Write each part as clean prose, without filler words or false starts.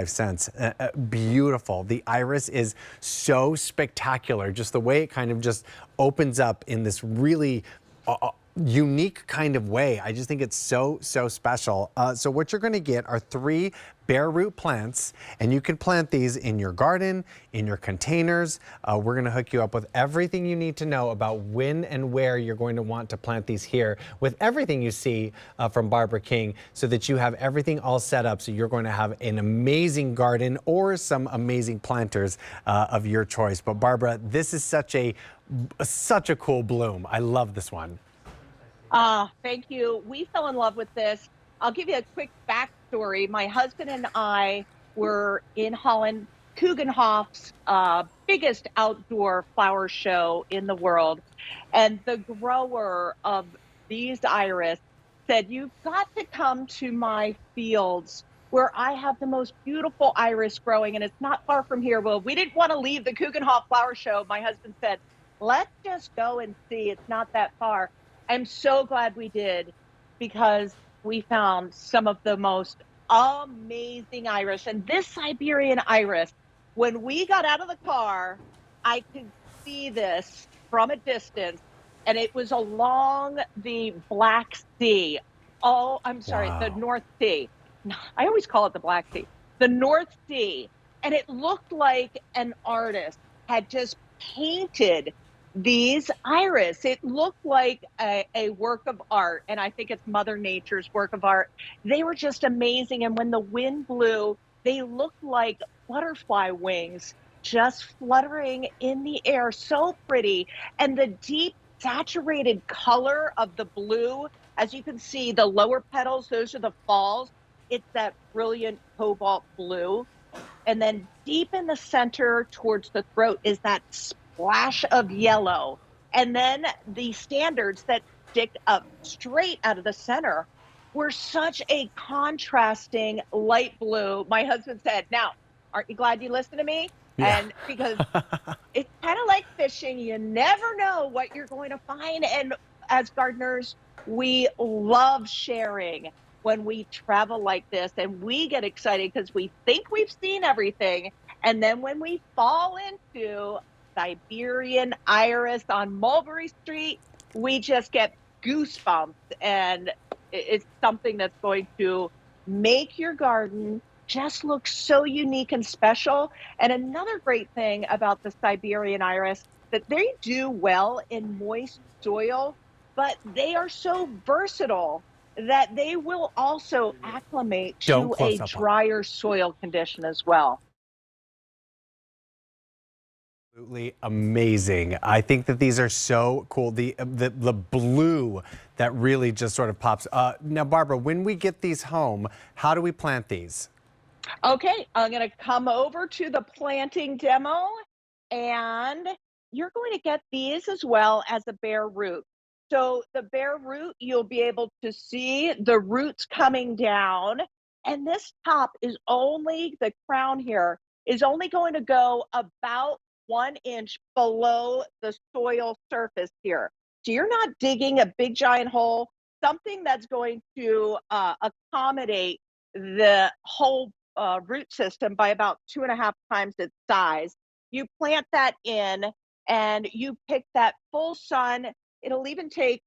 $1.25. Beautiful. The iris is so spectacular. Just the way it kind of just opens up in this really unique kind of way. I just think it's so special. So what you're going to get are 3 bare root plants, and you can plant these in your garden, in your containers. We're going to hook you up with everything you need to know about when and where you're going to want to plant these here, with everything you see from Barbara King, so that you have everything all set up so you're going to have an amazing garden or some amazing planters of your choice. But Barbara, this is such a cool bloom. I love this one. Thank you. We fell in love with this. I'll give you a quick backstory. My husband and I were in Holland, Keukenhof's biggest outdoor flower show in the world. And the grower of these iris said, "You've got to come to my fields where I have the most beautiful iris growing, and it's not far from here." Well, we didn't want to leave the Keukenhof flower show. My husband said, "Let's just go and see. It's not that far." I'm so glad we did, because we found some of the most amazing iris. And this Siberian iris, when we got out of the car, I could see this from a distance, and it was along the Black Sea. Oh, I'm sorry, Wow. the North Sea. I always call it the Black Sea, the North Sea. And it looked like an artist had just painted these iris. It looked like a work of art, and I think it's Mother Nature's work of art. They were just amazing, and when the wind blew, they looked like butterfly wings just fluttering in the air. So pretty. And the deep saturated color of the blue, as you can see, the lower petals, those are the falls. It's that brilliant cobalt blue. And then deep in the center towards the throat is that splash of yellow. And then the standards that stick up straight out of the center were such a contrasting light blue. My husband said, "Now, aren't you glad you listened to me?" Yeah. And because it's kind of like fishing, you never know what you're going to find. And as gardeners, we love sharing when we travel like this, and we get excited because we think we've seen everything. And then when we fall into Siberian iris on Mulberry Street, we just get goosebumps. And it's something that's going to make your garden just look so unique and special. And another great thing about the Siberian iris, that they do well in moist soil, but they are so versatile that they will also acclimate Don't to close a up on it. drier soil condition as well. Absolutely amazing. I think that these are so cool. The blue that really just sort of pops. Now, Barbara, when we get these home, how do we plant these? Okay, I'm going to come over to the planting demo, and you're going to get these as well as a bare root. So the bare root, you'll be able to see the roots coming down, and this top is only, the crown here is only going to go about 1 inch below the soil surface here. So you're not digging a big giant hole, something that's going to accommodate the whole root system by about 2.5 times its size. You plant that in, and you pick that full sun. It'll even take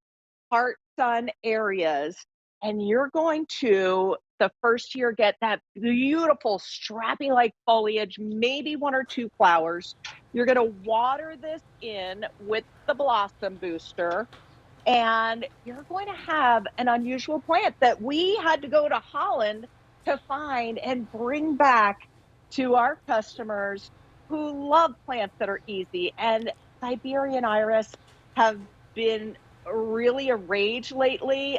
part sun areas, and you're going to, the first year, get that beautiful strappy like foliage, maybe 1 or 2 flowers. You're going to water this in with the blossom booster, and you're going to have an unusual plant that we had to go to Holland to find and bring back to our customers who love plants that are easy. And Siberian iris have been really a rage lately,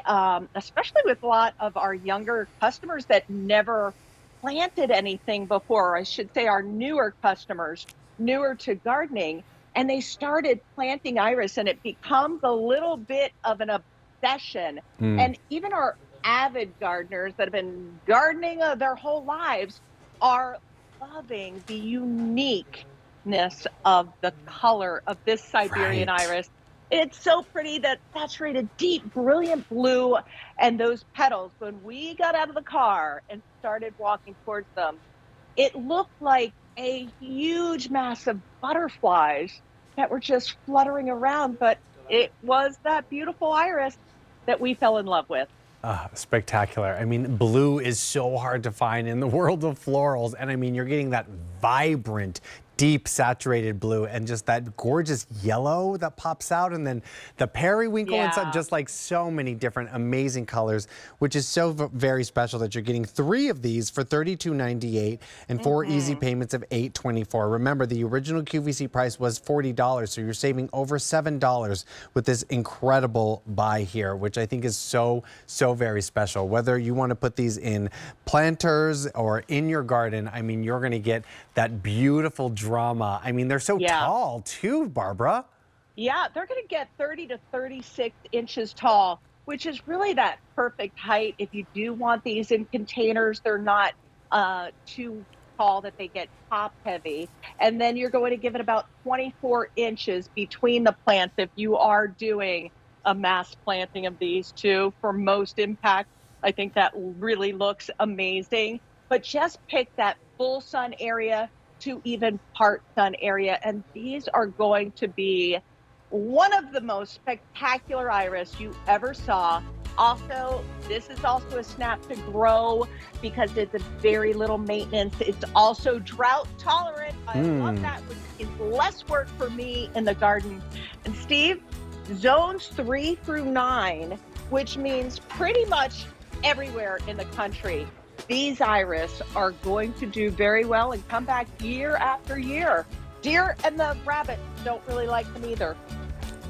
especially with a lot of our younger customers that never planted anything before. I should say our newer customers, newer to gardening, and they started planting iris, and it becomes a little bit of an obsession. Mm. And even our avid gardeners that have been gardening their whole lives are loving the uniqueness of the color of this Siberian Right. iris. It's so pretty, that saturated, deep, brilliant blue, and those petals. When we got out of the car and started walking towards them, it looked like a huge mass of butterflies that were just fluttering around, but it was that beautiful iris that we fell in love with. Spectacular. I mean, blue is so hard to find in the world of florals. And I mean, you're getting that vibrant, deep saturated blue and just that gorgeous yellow that pops out. And then the periwinkle inside, Yeah. just like so many different amazing colors, which is so very special that you're getting 3 of these for $32.98 and 4 easy Hmm. payments of $8.24. Remember, the original QVC price was $40, so you're saving over $7 with this incredible buy here, which I think is so very special. Whether you want to put these in planters or in your garden, I mean, you're going to get that beautiful drama. I mean, they're so Yeah. tall too, Barbara. Yeah, they're going to get 30 to 36 inches tall, which is really that perfect height. If you do want these in containers, they're not too tall that they get top heavy. And then you're going to give it about 24 inches between the plants if you are doing a mass planting of these two for most impact. I think that really looks amazing. But just pick that full sun area to even part sun area. And these are going to be one of the most spectacular iris you ever saw. Also, this is also a snap to grow because it's a very little maintenance. It's also drought tolerant. I love that, which is less work for me in the garden. And Steve, zones 3 through 9, which means pretty much everywhere in the country, these iris are going to do very well and come back year after year. Deer and the rabbit don't really like them either.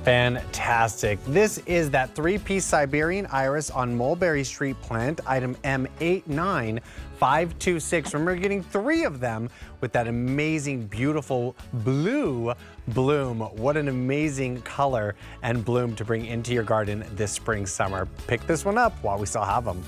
Fantastic. This is that 3-piece Siberian iris on Mulberry Street plant, item M89526. Remember, you're getting 3 of them with that amazing, beautiful blue bloom. What an amazing color and bloom to bring into your garden this spring, summer. Pick this one up while we still have them.